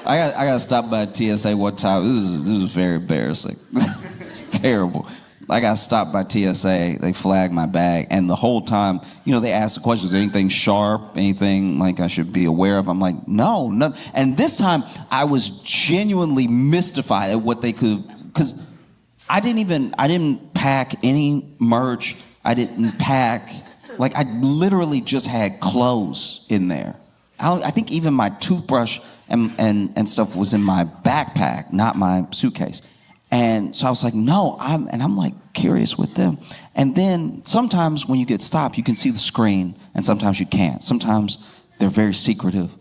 I got stopped by TSA one time. This was very embarrassing. It's terrible. I got stopped by TSA. They flagged my bag, and the whole time, they asked the questions. Anything sharp? Anything like I should be aware of? I'm like, no. And this time, I was genuinely mystified at what they could, because I didn't pack any merch. I didn't pack, I literally just had clothes in there. I think even my toothbrush and stuff was in my backpack, not my suitcase. And so I was like, no, I'm like curious with them. And then sometimes when you get stopped, you can see the screen, and sometimes you can't. Sometimes they're very secretive,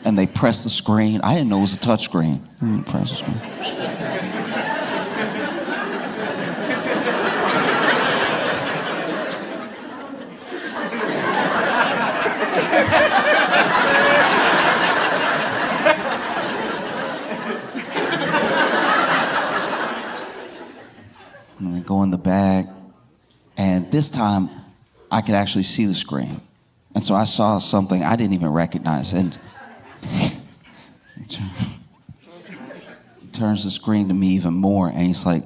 and they press the screen. I didn't know it was a touch screen. Press the screen. Go in the bag, and this time I could actually see the screen. And so I saw something I didn't even recognize, and he turns the screen to me even more, and he's like,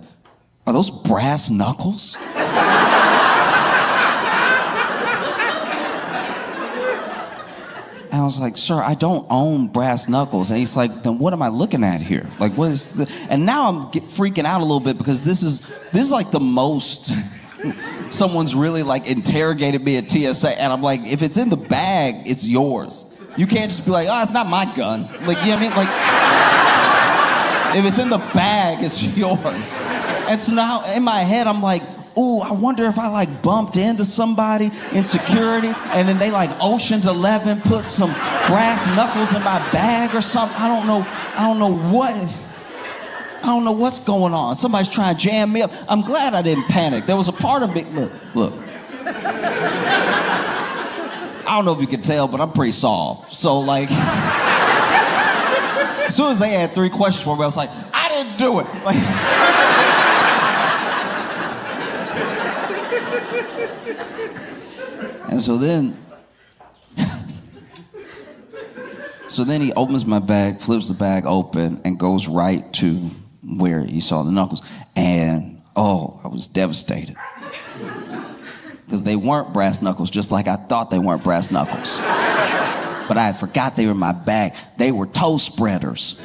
"Are those brass knuckles?" And I was like, "Sir, I don't own brass knuckles." And he's like, "Then what am I looking at here? Like, what is this?" And now I'm freaking out a little bit, because this is like the most someone's really like interrogated me at TSA. And I'm like, if it's in the bag, it's yours. You can't just be like, "Oh, it's not my gun." Like, you know what I mean? Like, if it's in the bag, it's yours. And so now in my head, I'm like, ooh, I wonder if I bumped into somebody in security, and then they Ocean's 11 put some brass knuckles in my bag or something. I don't know what's going on. Somebody's trying to jam me up. I'm glad I didn't panic. There was a part of me, look. I don't know if you can tell, but I'm pretty soft. So as soon as they had 3 questions for me, I was like, I didn't do it. And so then he opens my bag, flips the bag open, and goes right to where he saw the knuckles. And I was devastated. Because they weren't brass knuckles, just like I thought they weren't brass knuckles. But I forgot they were in my bag. They were toe spreaders.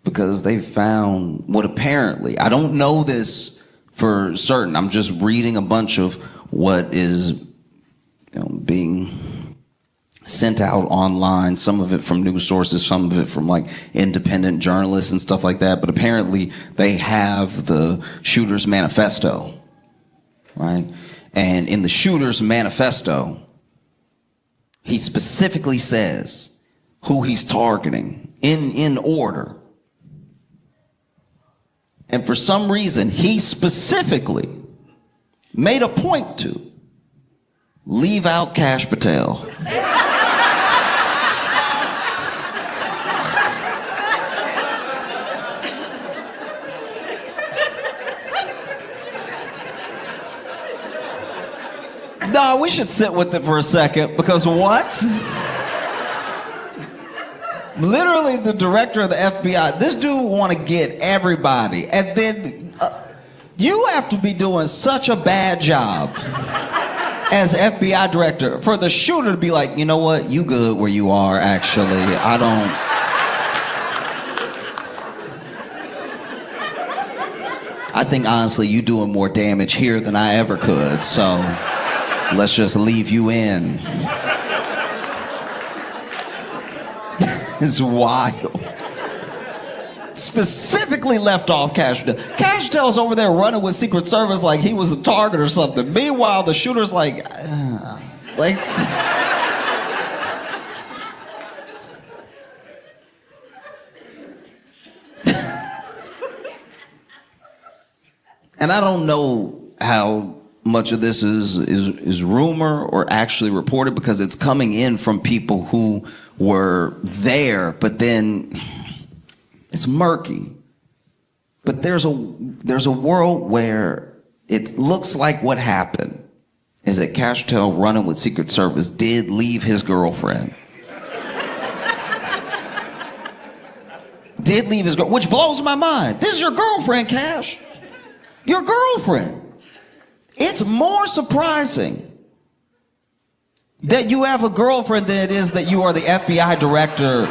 Because they found what apparently, I don't know this for certain, I'm just reading a bunch of what is being sent out online, some of it from news sources, some of it from independent journalists and stuff like that. But apparently they have the shooter's manifesto, right? And in the shooter's manifesto, he specifically says who he's targeting in order. And for some reason, he specifically made a point to leave out Kash Patel. No, we should sit with it for a second, because what? Literally the director of the FBI, this dude want to get everybody. And then you have to be doing such a bad job as FBI director for the shooter to be like, you know what, you good where you are, actually. I think honestly you doing more damage here than I ever could, so let's just leave you in. It's wild. Specifically left off Kash Patel. Kash Patel's over there running with Secret Service like he was a target or something. Meanwhile, the shooter's like. And I don't know how much of this is rumor or actually reported, because it's coming in from people who were there, but then it's murky. But there's a world where it looks like what happened is that Cash Patel, running with Secret Service, did leave his girlfriend. Did leave his girl, which blows my mind. This is your girlfriend, Cash. Your girlfriend. It's more surprising that you have a girlfriend than it is that you are the FBI director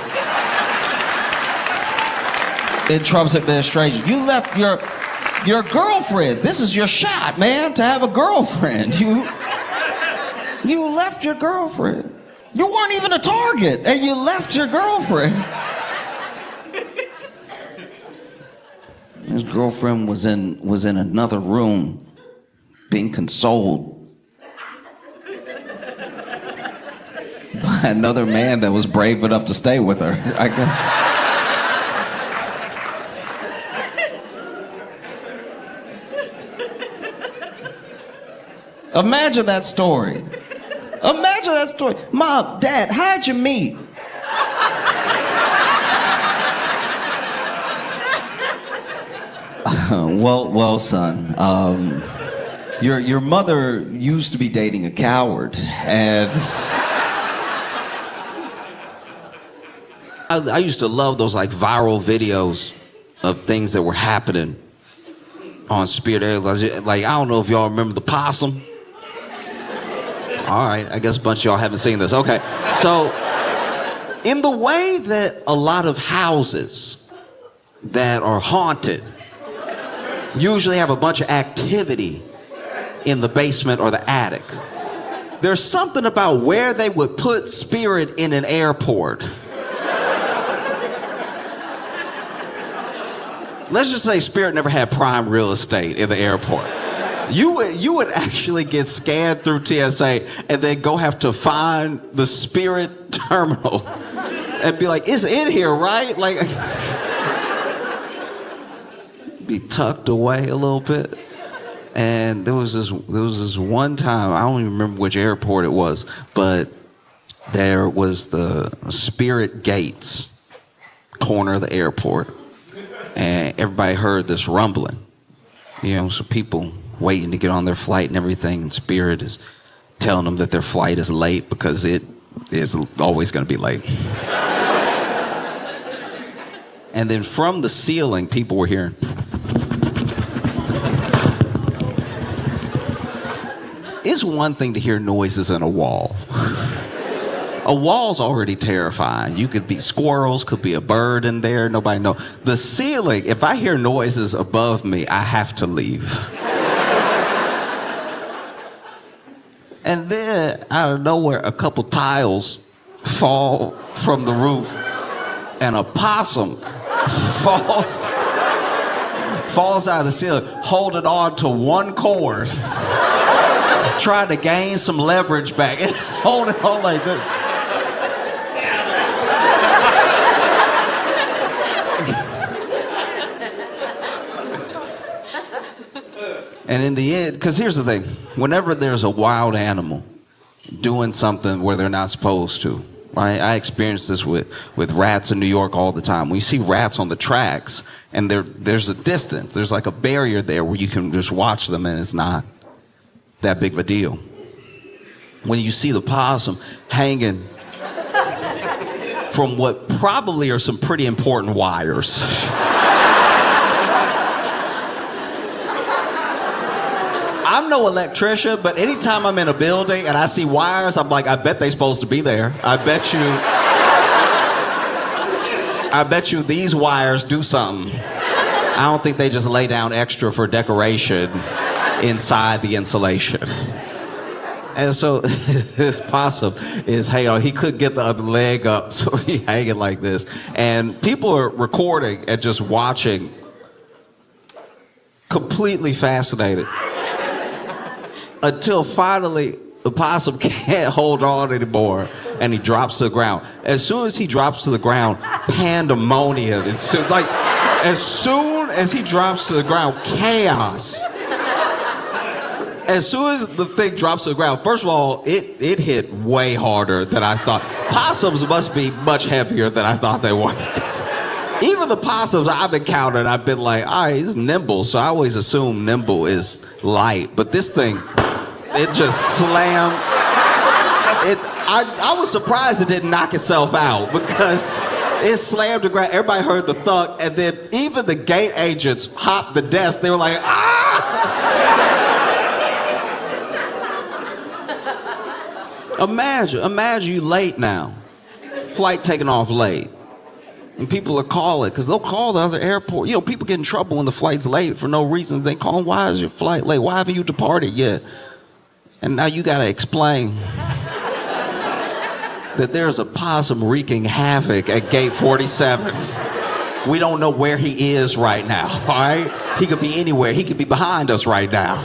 in Trump's administration. You left your girlfriend. This is your shot, man, to have a girlfriend. You left your girlfriend. You weren't even a target, and you left your girlfriend. His girlfriend was in another room being consoled by another man that was brave enough to stay with her, I guess. Imagine that story. Imagine that story. Mom, Dad, how'd you meet? Well, son, your mother used to be dating a coward, and I used to love those like viral videos of things that were happening on Spirit Airlines. Like, I don't know if y'all remember the possum. All right, I guess a bunch of y'all haven't seen this. Okay, so in the way that a lot of houses that are haunted usually have a bunch of activity in the basement or the attic, there's something about where they would put Spirit in an airport. Let's just say Spirit never had prime real estate in the airport. You would actually get scanned through TSA and then go have to find the Spirit terminal and be like, it's in here, right? Like, be tucked away a little bit. And there was this one time, I don't even remember which airport it was, but there was the Spirit gates corner of the airport, and everybody heard this rumbling. You know, so people waiting to get on their flight and everything, and Spirit is telling them that their flight is late because it is always going to be late. And then from the ceiling, people were hearing. It's one thing to hear noises in a wall. A wall's already terrifying. You could be squirrels, could be a bird in there, nobody knows. The ceiling, if I hear noises above me, I have to leave. And then, out of nowhere, a couple tiles fall from the roof, and a possum falls out of the ceiling, holding on to one cord, trying to gain some leverage back. It's holding on like this. And in the end, because here's the thing, whenever there's a wild animal doing something where they're not supposed to, right? I experience this with rats in New York all the time. When you see rats on the tracks and there's a distance, there's like a barrier there where you can just watch them and it's not that big of a deal. When you see the possum hanging from what probably are some pretty important wires. I'm no electrician, but anytime I'm in a building and I see wires, I'm like, I bet they're supposed to be there. I bet you these wires do something. I don't think they just lay down extra for decoration inside the insulation. And so this possum is hanging on. He couldn't get the other leg up, so he's hanging like this. And people are recording and just watching, completely fascinated. Until finally, the possum can't hold on anymore, and he drops to the ground. As soon as he drops to the ground, pandemonium. It's like, as soon as he drops to the ground, chaos. As soon as the thing drops to the ground, first of all, it hit way harder than I thought. Possums must be much heavier than I thought they were. Even the possums I've encountered, I've been like, all right, it's nimble. So I always assume nimble is light. But this thing, it just slammed. I was surprised it didn't knock itself out because it slammed the ground. Everybody heard the thud. And then even the gate agents hopped the desk. They were like, ah! Imagine you late now. Flight taking off late. And people are calling, because they'll call the other airport. You know, people get in trouble when the flight's late for no reason. They call them, why is your flight late? Why haven't you departed yet? And now you got to explain that there's a possum wreaking havoc at gate 47. We don't know where he is right now, all right? He could be anywhere. He could be behind us right now.